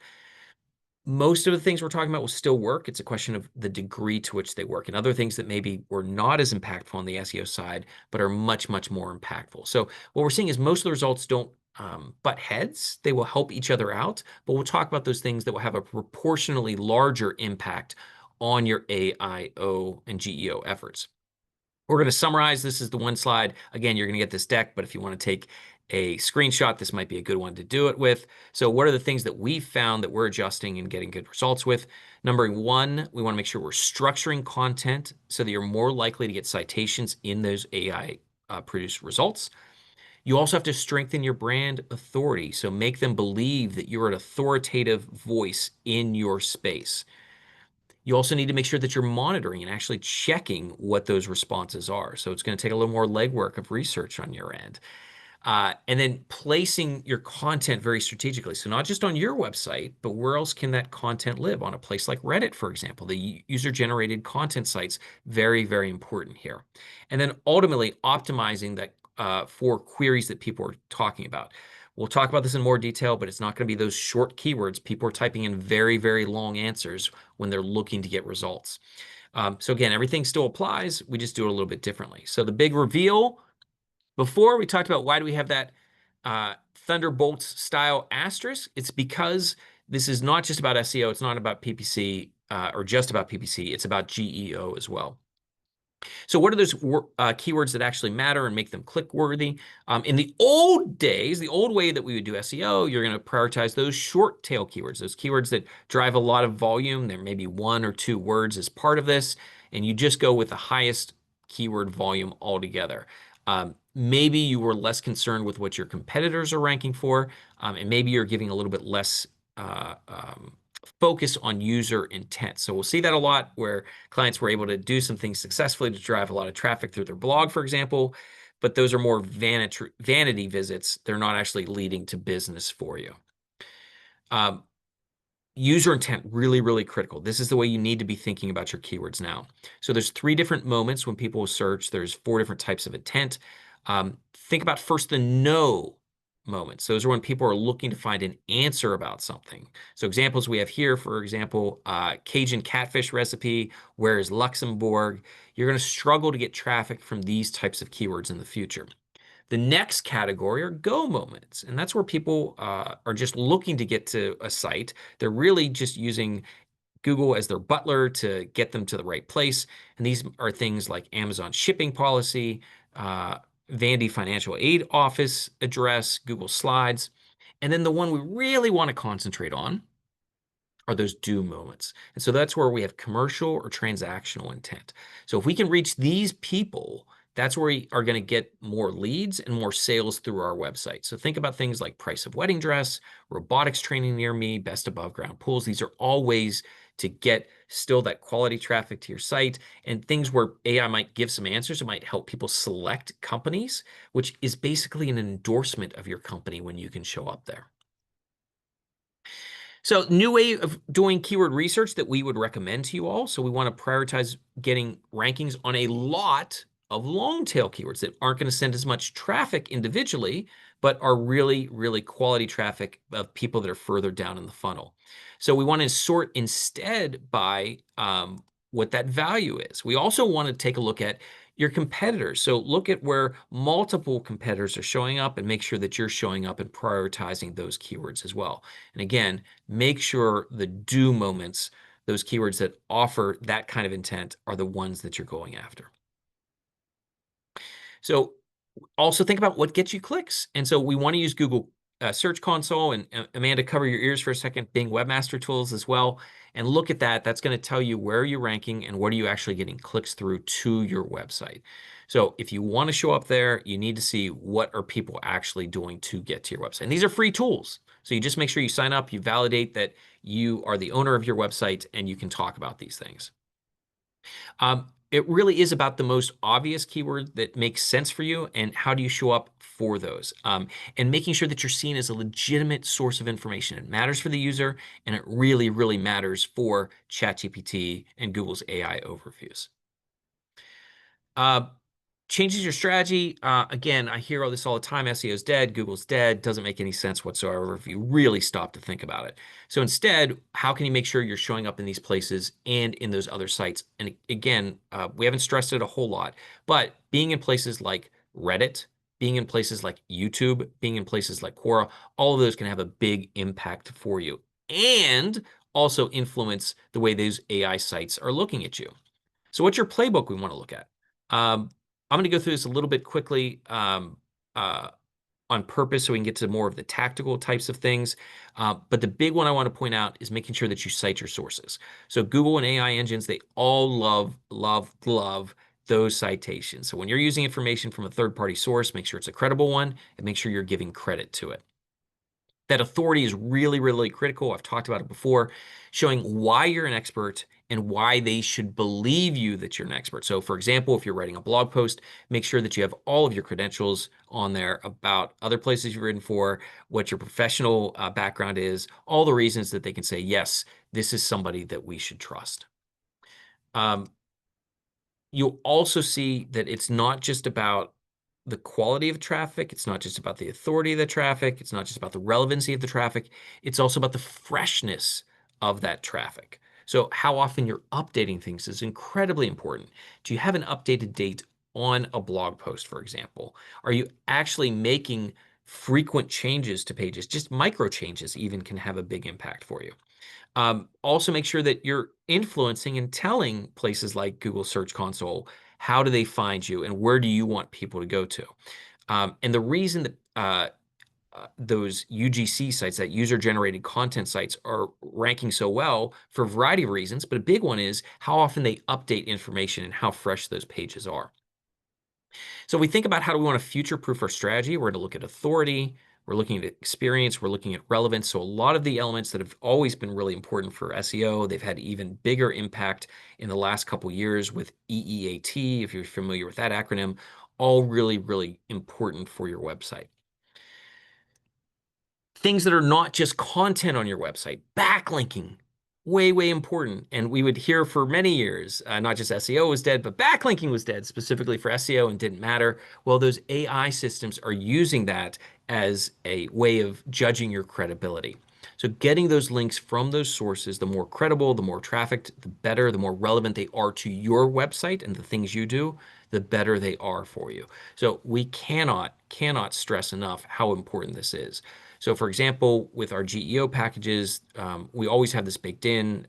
Speaker 1: Most of the things we're talking about will still work. It's a question of the degree to which they work, and other things that maybe were not as impactful on the SEO side, but are much, much more impactful. So what we're seeing is most of the results don't butt heads. They will help each other out, but we'll talk about those things that will have a proportionally larger impact on your AIO and GEO efforts. We're going to summarize. This is the one slide. Again, you're going to get this deck, but if you want to take a screenshot, this might be a good one to do it with. So what are the things that we've found that we're adjusting and getting good results with? Number one, we want to make sure we're structuring content so that you're more likely to get citations in those AI produced results. You also have to strengthen your brand authority. So make them believe that you're an authoritative voice in your space. You also need to make sure that you're monitoring and actually checking what those responses are. So it's going to take a little more legwork of research on your end. And then placing your content very strategically. So not just on your website, but where else can that content live? On a place like Reddit, for example, the user-generated content sites, very, very important here. And then ultimately optimizing that for queries that people are talking about. We'll talk about this in more detail, but it's not going to be those short keywords. People are typing in very, very long answers when they're looking to get results. So again, everything still applies. We just do it a little bit differently. So the big reveal, before we talked about why do we have that Thunderbolts style asterisk, it's because this is not just about SEO. It's not about PPC or just about PPC. It's about GEO as well. So what are those keywords that actually matter and make them click-worthy? In the old days, the old way that we would do SEO, you're going to prioritize those short tail keywords, those keywords that drive a lot of volume. There may be 1 or 2 words as part of this, and you just go with the highest keyword volume altogether. Maybe you were less concerned with what your competitors are ranking for, and maybe you're giving a little bit less focus on user intent. So we'll see that a lot where clients were able to do some things successfully to drive a lot of traffic through their blog, for example, but those are more vanity visits. They're not actually leading to business for you. User intent, really, really critical. This is the way you need to be thinking about your keywords now. So there's 3 different moments when people search. There's 4 different types of intent. Think about first the no moments. Those are when people are looking to find an answer about something. So examples we have here, for example, Cajun catfish recipe, where is Luxembourg? You're going to struggle to get traffic from these types of keywords in the future. The next category are go moments, and that's where people are just looking to get to a site. They're really just using Google as their butler to get them to the right place. And these are things like Amazon shipping policy, Vandy Financial Aid Office address, Google Slides. And then the one we really want to concentrate on are those do moments. And so that's where we have commercial or transactional intent. So if we can reach these people, that's where we are going to get more leads and more sales through our website. So think about things like price of wedding dress, robotics training near me, best above ground pools. These are all ways to get still that quality traffic to your site, and things where AI might give some answers. It might help people select companies, which is basically an endorsement of your company when you can show up there. So new way of doing keyword research that we would recommend to you all. So we want to prioritize getting rankings on a lot of long tail keywords that aren't going to send as much traffic individually, but are really, really quality traffic of people that are further down in the funnel. So we want to sort instead by what that value is. We also want to take a look at your competitors. So look at where multiple competitors are showing up and make sure that you're showing up and prioritizing those keywords as well. And again, make sure the do moments, those keywords that offer that kind of intent, are the ones that you're going after. So also think about what gets you clicks. And so we want to use Google Search Console, and Amanda, cover your ears for a second, Bing Webmaster Tools as well. And look at that. That's going to tell you where you're ranking and what are you actually getting clicks through to your website. So if you want to show up there, you need to see what are people actually doing to get to your website. And these are free tools. So you just make sure you sign up, you validate that you are the owner of your website, and you can talk about these things. It really is about the most obvious keyword that makes sense for you and how do you show up for those. And making sure that you're seen as a legitimate source of information. It matters for the user, and it really, really matters for ChatGPT and Google's AI overviews. Uh, Changes your strategy. Again, I hear all this all the time. SEO is dead. Google's dead. Doesn't make any sense whatsoever if you really stop to think about it. So instead, how can you make sure you're showing up in these places and in those other sites? And again, we haven't stressed it a whole lot, but being in places like Reddit, being in places like YouTube, being in places like Quora, all of those can have a big impact for you and also influence the way those AI sites are looking at you. So what's your playbook we want to look at? I'm going to go through this a little bit quickly uh, on purpose so we can get to more of the tactical types of things. But the big one I want to point out is making sure that you cite your sources. So Google and AI engines, they all love, love, love those citations. So when you're using information from a third-party source, make sure it's a credible one and make sure you're giving credit to it. That authority is really, really critical. I've talked about it before, showing why you're an expert and why they should believe you that you're an expert. So for example, if you're writing a blog post, make sure that you have all of your credentials on there about other places you've written for, what your professional background is, all the reasons that they can say, yes, this is somebody that we should trust. You'll also see that it's not just about the quality of traffic. It's not just about the authority of the traffic. It's not just about the relevancy of the traffic. It's also about the freshness of that traffic. So how often you're updating things is incredibly important. Do you have an updated date on a blog post, for example? Are you actually making frequent changes to pages? Just micro changes even can have a big impact for you. Also make sure that you're influencing and telling places like Google Search Console, how do they find you and where do you want people to go to? And the reason that those UGC sites, that user-generated content sites, are ranking so well for a variety of reasons, but a big one is how often they update information and how fresh those pages are. So we think about how do we want to future-proof our strategy. We're going to look at authority. We're looking at experience. We're looking at relevance. So a lot of the elements that have always been really important for SEO, they've had even bigger impact in the last couple years with EEAT, if you're familiar with that acronym, all really, really important for your website. Things that are not just content on your website, backlinking, way, way important. And we would hear for many years, not just SEO was dead, but backlinking was dead specifically for SEO and didn't matter. Well, those AI systems are using that as a way of judging your credibility. So getting those links from those sources, the more credible, the more trafficked, the better, the more relevant they are to your website and the things you do, the better they are for you. So we cannot stress enough how important this is. So for example, with our GEO packages, we always have this baked in,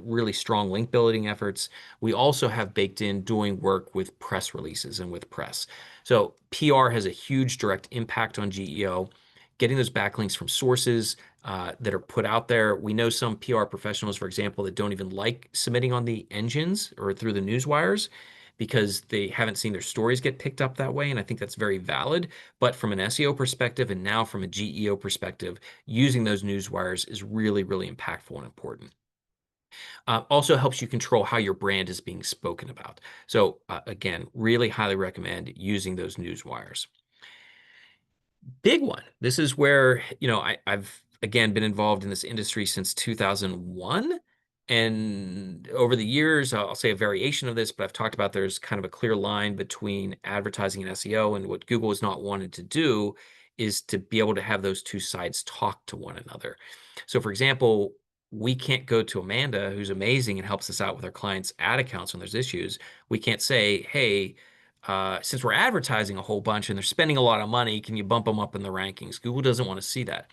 Speaker 1: really strong link building efforts. We also have baked in doing work with press releases and with press. So PR has a huge direct impact on GEO. Getting those backlinks from sources that are put out there. We know some PR professionals, for example, that don't even like submitting on the engines or through the news wires because they haven't seen their stories get picked up that way. And I think that's very valid. But from an SEO perspective and now from a GEO perspective, using those news wires is really, really impactful and important. Also helps you control how your brand is being spoken about. So again, really highly recommend using those news wires. Big one. This is where, I've again been involved in this industry since 2001. And over the years, I'll say a variation of this, but I've talked about there's kind of a clear line between advertising and SEO. And what Google has not wanted to do is to be able to have those two sides talk to one another. So for example, we can't go to Amanda, who's amazing and helps us out with our clients' ad accounts when there's issues. We can't say, hey, since we're advertising a whole bunch and they're spending a lot of money, can you bump them up in the rankings? Google doesn't want to see that.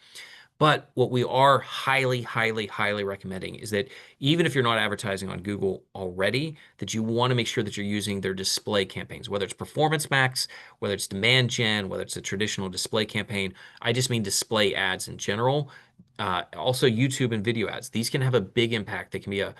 Speaker 1: But what we are highly, highly, highly recommending is that even if you're not advertising on Google already, that you want to make sure that you're using their display campaigns, whether it's Performance Max, whether it's Demand Gen, whether it's a traditional display campaign. I just mean display ads in general. Also, YouTube and video ads. These can have a big impact. They can be a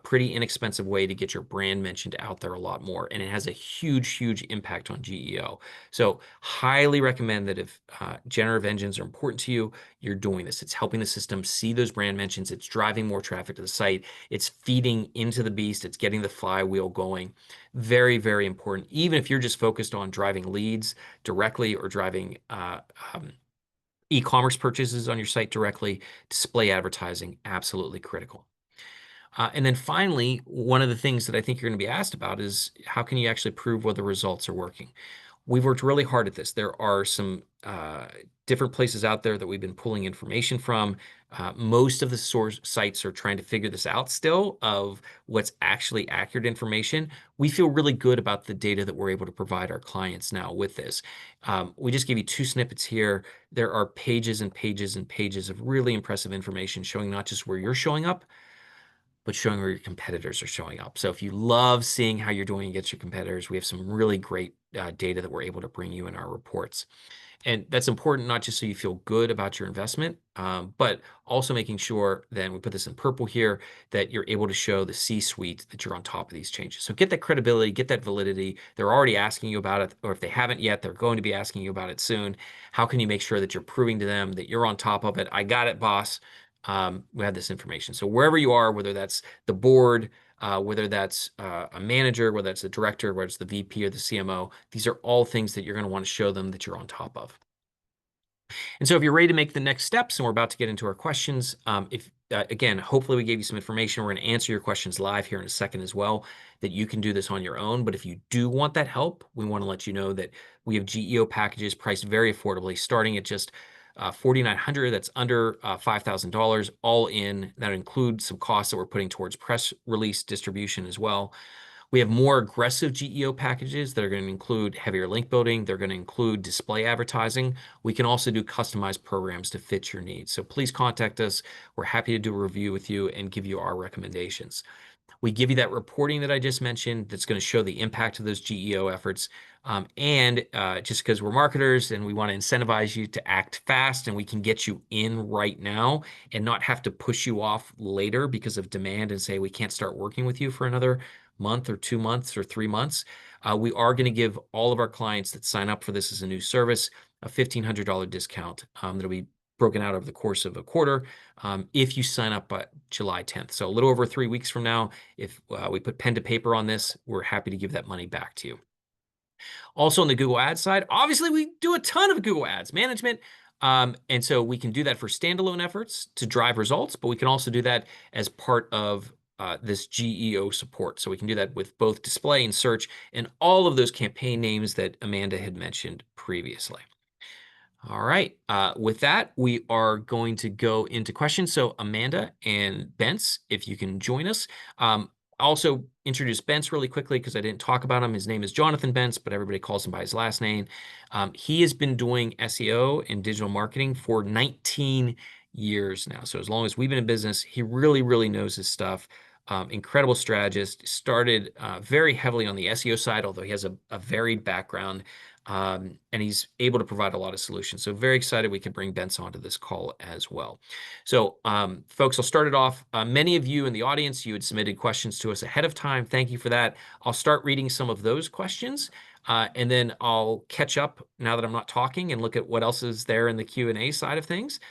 Speaker 1: pretty inexpensive way to get your brand mentioned out there a lot more. And it has a huge, huge impact on GEO. So, highly recommend that if generative engines are important to you, you're doing this. It's helping the system see those brand mentions. It's driving more traffic to the site. It's feeding into the beast. It's getting the flywheel going. Very, very important. Even if you're just focused on driving leads directly or driving e-commerce purchases on your site directly, display advertising, absolutely critical. And then finally, one of the things that I think you're going to be asked about is how can you actually prove whether results are working? We've worked really hard at this. There are some different places out there that we've been pulling information from. Most of the source sites are trying to figure this out still of what's actually accurate information. We feel really good about the data that we're able to provide our clients now with this. We just gave you 2 snippets here. There are pages and pages and pages of really impressive information showing not just where you're showing up, but showing where your competitors are showing up. So if you love seeing how you're doing against your competitors, we have some really great data that we're able to bring you in our reports. And that's important, not just so you feel good about your investment, but also making sure, then we put this in purple here, that you're able to show the C-suite that you're on top of these changes. So get that credibility, get that validity. They're already asking you about it, or if they haven't yet, they're going to be asking you about it soon. How can you make sure that you're proving to them that you're on top of it? I got it, boss. We have this information. So wherever you are, whether that's the board, whether that's a manager, whether that's the director, whether it's the VP or the CMO, these are all things that you're going to want to show them that you're on top of. And so if you're ready to make the next steps, and we're about to get into our questions, again, hopefully we gave you some information. We're going to answer your questions live here in a second as well, that you can do this on your own. But if you do want that help, we want to let you know that we have GEO packages priced very affordably, starting at just $4,900. That's under $5,000 all in. That includes some costs that we're putting towards press release distribution as well. We have more aggressive GEO packages that are going to include heavier link building. They're going to include display advertising. We can also do customized programs to fit your needs. So please contact us. We're happy to do a review with you and give you our recommendations. We give you that reporting that I just mentioned that's going to show the impact of those GEO efforts. Just because we're marketers and we want to incentivize you to act fast, and we can get you in right now and not have to push you off later because of demand and say we can't start working with you for another month or 2 months or 3 months. We are going to give all of our clients that sign up for this as a new service a $1,500 discount that'll be broken out over the course of a quarter if you sign up by July 10th. So a little over 3 weeks from now, if we put pen to paper on this, we're happy to give that money back to you. Also on the Google Ads side, obviously we do a ton of Google Ads management. And so we can do that for standalone efforts to drive results, but we can also do that as part of this GEO support. So we can do that with both display and search and all of those campaign names that Amanda had mentioned previously. All right. With that, we are going to go into questions. So Amanda and Bence, if you can join us. Also introduce Bence really quickly because I didn't talk about him. His name is Jonathan Bence, but everybody calls him by his last name. He has been doing SEO and digital marketing for 19 years now. So as long as we've been in business, he really, really knows his stuff. Incredible strategist. Started very heavily on the SEO side, although he has a varied background. And he's able to provide a lot of solutions. So very excited we can bring Bence onto this call as well. So folks, I'll start it off. Many of you in the audience, you had submitted questions to us ahead of time. Thank you for that. I'll start reading some of those questions. And then I'll catch up now that I'm not talking and look at what else is there in the Q&A side of things.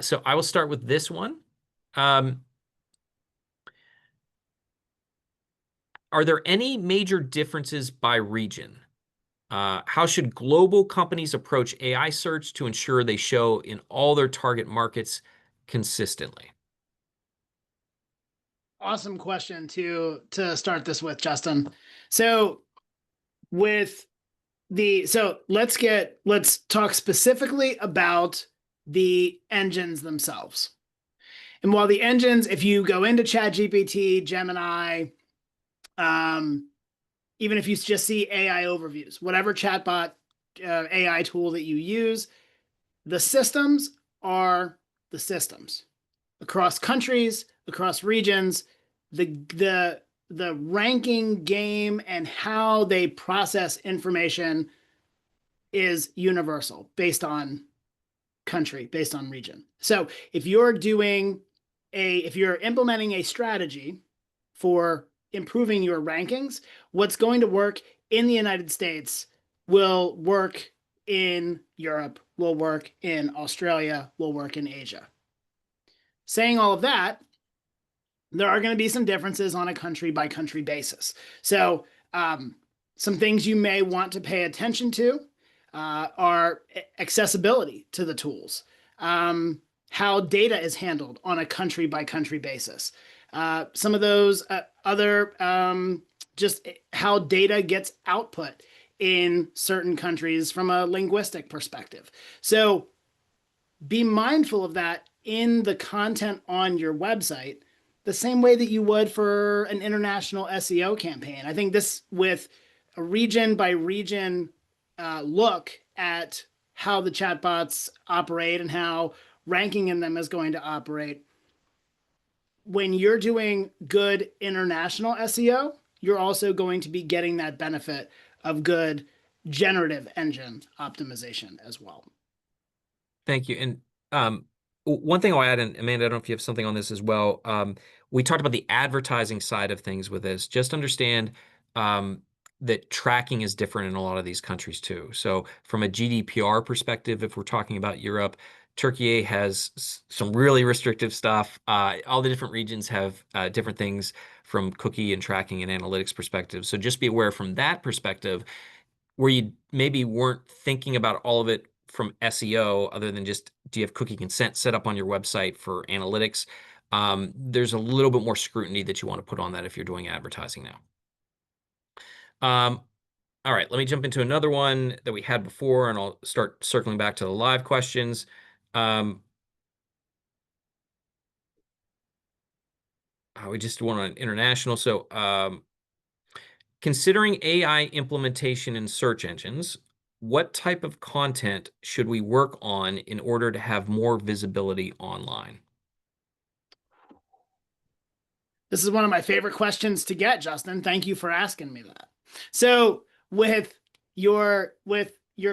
Speaker 1: So I will start with this one. Are there any major differences by region? How should global companies approach AI search to ensure they show in all their target markets consistently?
Speaker 3: Awesome question to start this with, Justin. So let's talk specifically about the engines themselves. And while the engines, if you go into ChatGPT, Gemini, even if you just see AI overviews, whatever chatbot AI tool that you use, the systems are the systems across countries, across regions. The ranking game and how they process information is universal based on country, based on region. So if you're implementing a strategy for improving your rankings, what's going to work in the United States will work in Europe, will work in Australia, will work in Asia. Saying all of that, there are going to be some differences on a country by country basis. So some things you may want to pay attention to are accessibility to the tools, how data is handled on a country by country basis. Some of those other just how data gets output in certain countries from a linguistic perspective. So be mindful of that in the content on your website, the same way that you would for an international SEO campaign. I think this, with a region by region look at how the chatbots operate and how ranking in them is going to operate, when you're doing good international SEO, you're also going to be getting that benefit of good generative engine optimization as well.
Speaker 1: Thank you. And one thing I'll add, and Amanda, I don't know if you have something on this as well. We talked about the advertising side of things with this. Just understand that tracking is different in a lot of these countries too. So from a GDPR perspective, if we're talking about Europe, Turkey has some really restrictive stuff. All the different regions have different things from cookie and tracking and analytics perspective. So just be aware from that perspective, where you maybe weren't thinking about all of it from SEO, other than just, do you have cookie consent set up on your website for analytics? There's a little bit more scrutiny that you want to put on that if you're doing advertising now. All right, let me jump into another one that we had before, and I'll start circling back to the live questions. We just went on international. So considering AI implementation in search engines, what type of content should we work on in order to have more visibility online?
Speaker 3: This is one of my favorite questions to get, Justin. Thank you for asking me that. So with your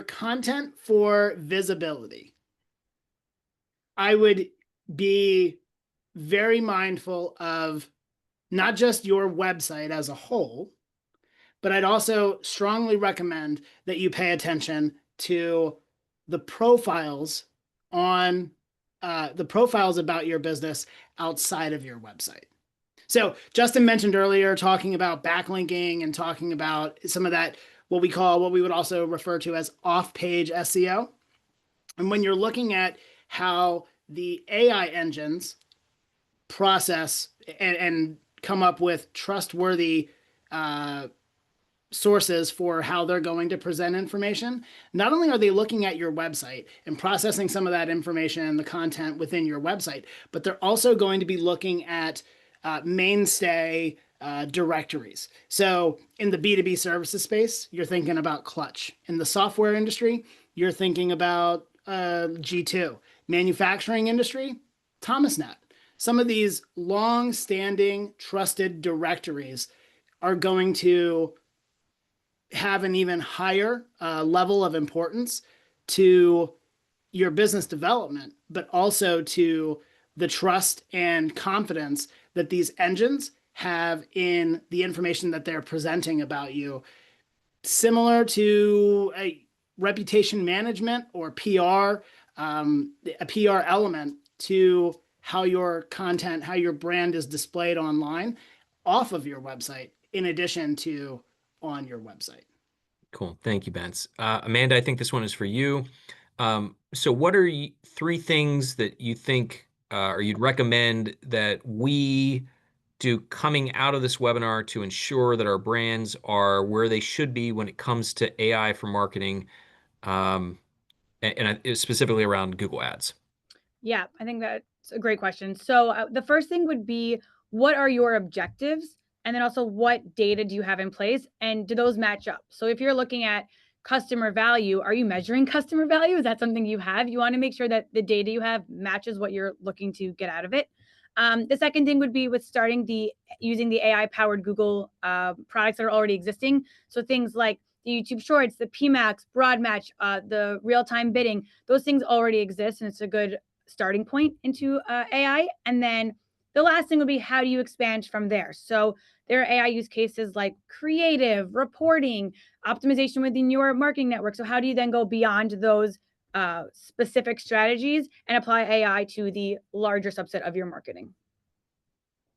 Speaker 3: content for visibility, I would be very mindful of not just your website as a whole, but I'd also strongly recommend that you pay attention to the profiles on the profiles about your business outside of your website. So Justin mentioned earlier talking about backlinking and talking about some of that, what we would also refer to as off-page SEO. And when you're looking at how the AI engines process and come up with trustworthy sources for how they're going to present information, not only are they looking at your website and processing some of that information and the content within your website, but they're also going to be looking at mainstay directories. So in the B2B services space, you're thinking about Clutch. In the software industry, you're thinking about G2. Manufacturing industry, ThomasNet. Some of these long-standing trusted directories are going to have an even higher level of importance to your business development, but also to the trust and confidence that these engines have in the information that they're presenting about you. Similar to a reputation management or PR, a PR element to how your content, how your brand is displayed online off of your website, in addition to on your website.
Speaker 1: Cool. Thank you, Bence. Amanda, I think this one is for you. So what are three things that you think or you'd recommend that we do coming out of this webinar to ensure that our brands are where they should be when it comes to AI for marketing, and specifically around Google Ads?
Speaker 2: Yeah, I think that It's a great question. So the first thing would be, what are your objectives? And then also, what data do you have in place? And do those match up? So if you're looking at customer value, are you measuring customer value? Is that something you have? You want to make sure that the data you have matches what you're looking to get out of it. The second thing would be with using the AI powered Google products that are already existing. So things like the YouTube Shorts, the PMax, Broad Match, the real time bidding, those things already exist, and it's a good starting point into AI. And then the last thing would be, how do you expand from there? So there are AI use cases like creative, reporting, optimization within your marketing network. So how do you then go beyond those specific strategies and apply AI to the larger subset of your marketing?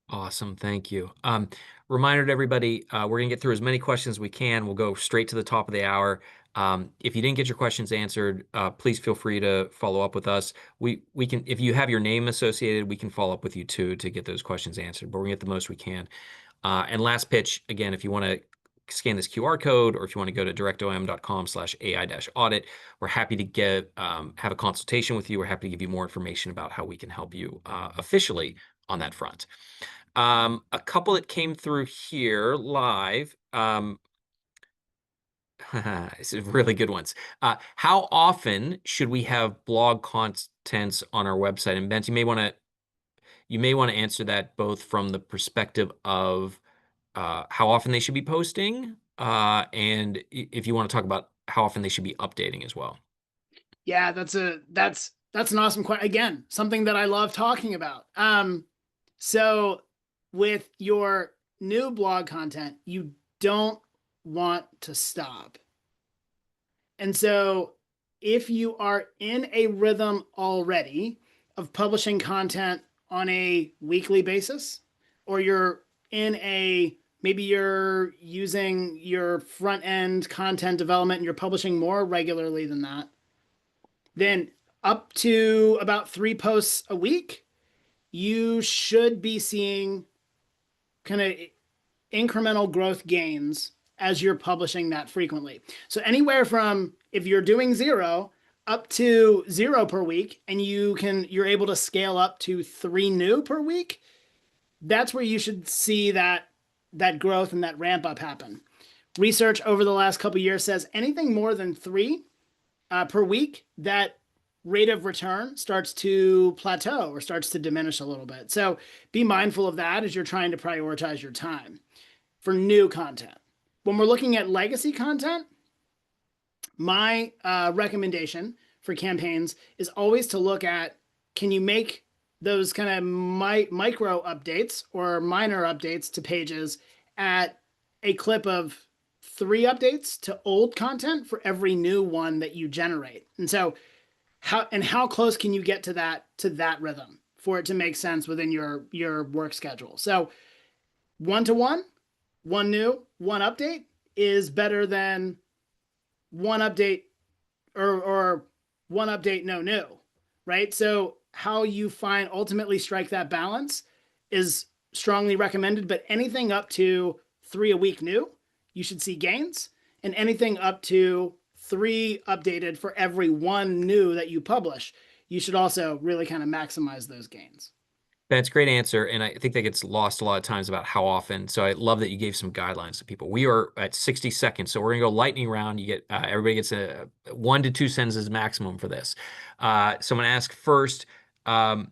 Speaker 1: Awesome. Thank you. Reminder to everybody, we're going to get through as many questions as we can. We'll go straight to the top of the hour. If you didn't get your questions answered, please feel free to follow up with us. We can, if you have your name associated, we can follow up with you too to get those questions answered, but we're going to get the most we can. And last pitch, again, if you want to scan this QR code, or if you want to go to directom.com/AI-audit, we're happy to have a consultation with you. We're happy to give you more information about how we can help you officially on that front. A couple that came through here live. This is really good ones. How often should we have blog contents on our website? And Bent, you may want to answer that both from the perspective of how often they should be posting, and if you want to talk about how often they should be updating as well.
Speaker 3: Yeah, that's an awesome question. Again, something that I love talking about. So with your new blog content, you don't want to stop. And so if you are in a rhythm already of publishing content on a weekly basis, or maybe you're using your front end content development and you're publishing more regularly than that, then up to about 3 posts a week, you should be seeing kind of incremental growth gains as you're publishing that frequently. So anywhere from, if you're doing 0 up to 0 per week, and you're able to scale up to 3 new per week, that's where you should see that growth and that ramp up happen. Research over the last couple of years says anything more than 3 per week, that rate of return starts to plateau or starts to diminish a little bit. So be mindful of that as you're trying to prioritize your time for new content. When we're looking at legacy content, my recommendation for campaigns is always to look at, can you make those kind of micro updates or minor updates to pages at a clip of 3 updates to old content for every new one that you generate. And so how close can you get to that rhythm for it to make sense within your work schedule? So 1-to-1, 1 new, 1 update is better than 1 update or 1 update, no new, right? So how you ultimately strike that balance is strongly recommended, but anything up to 3 a week new, you should see gains, and anything up to 3 updated for every 1 new that you publish, you should also really kind of maximize those gains.
Speaker 1: That's a great answer, and I think that gets lost a lot of times about how often. So I love that you gave some guidelines to people. We are at 60 seconds, so we're gonna go lightning round. You get everybody gets a 1 to 2 sentences maximum for this. So I'm gonna ask first. Oh,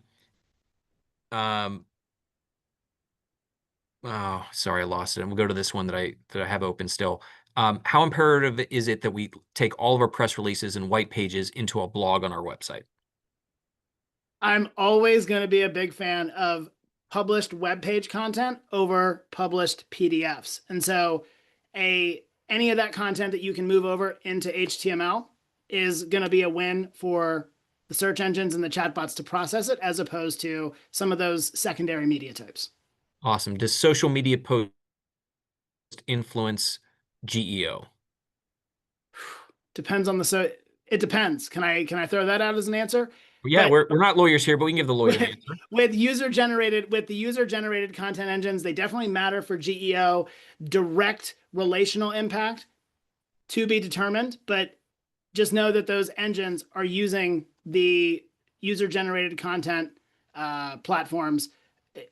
Speaker 1: sorry, I lost it. I'm gonna go to this one that I have open still. How imperative is it that we take all of our press releases and white pages into a blog on our website?
Speaker 3: I'm always going to be a big fan of published web page content over published PDFs. And so any of that content that you can move over into HTML is going to be a win for the search engines and the chatbots to process it, as opposed to some of those secondary media types.
Speaker 1: Awesome. Does social media post influence GEO?
Speaker 3: Depends on it depends. Can I throw that out as an answer?
Speaker 1: Yeah, we're not lawyers here, but we can give the lawyer the answer.
Speaker 3: With the user generated content engines, they definitely matter for GEO. Direct relational impact to be determined, but just know that those engines are using the user generated content platforms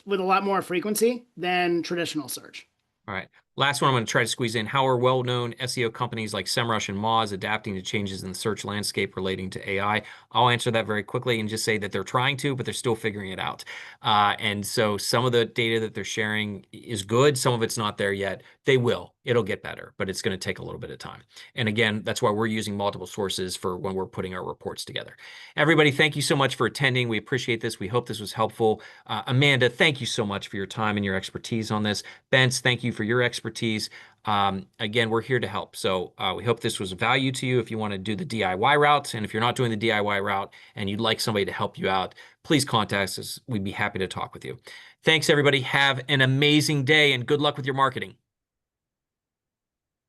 Speaker 3: with a lot more frequency than traditional search.
Speaker 1: All right. Last one I'm going to try to squeeze in. How are well-known SEO companies like SEMrush and Moz adapting to changes in the search landscape relating to AI? I'll answer that very quickly and just say that they're trying to, but they're still figuring it out. And so some of the data that they're sharing is good. Some of it's not there yet. They will. It'll get better, but it's going to take a little bit of time. And again, that's why we're using multiple sources for when we're putting our reports together. Everybody, thank you so much for attending. We appreciate this. We hope this was helpful. Amanda, thank you so much for your time and your expertise on this. Bence, thank you for your expertise. Again, we're here to help. So we hope this was of value to you if you want to do the DIY route. And if you're not doing the DIY route and you'd like somebody to help you out, please contact us. We'd be happy to talk with you. Thanks, everybody. Have an amazing day and good luck with your marketing.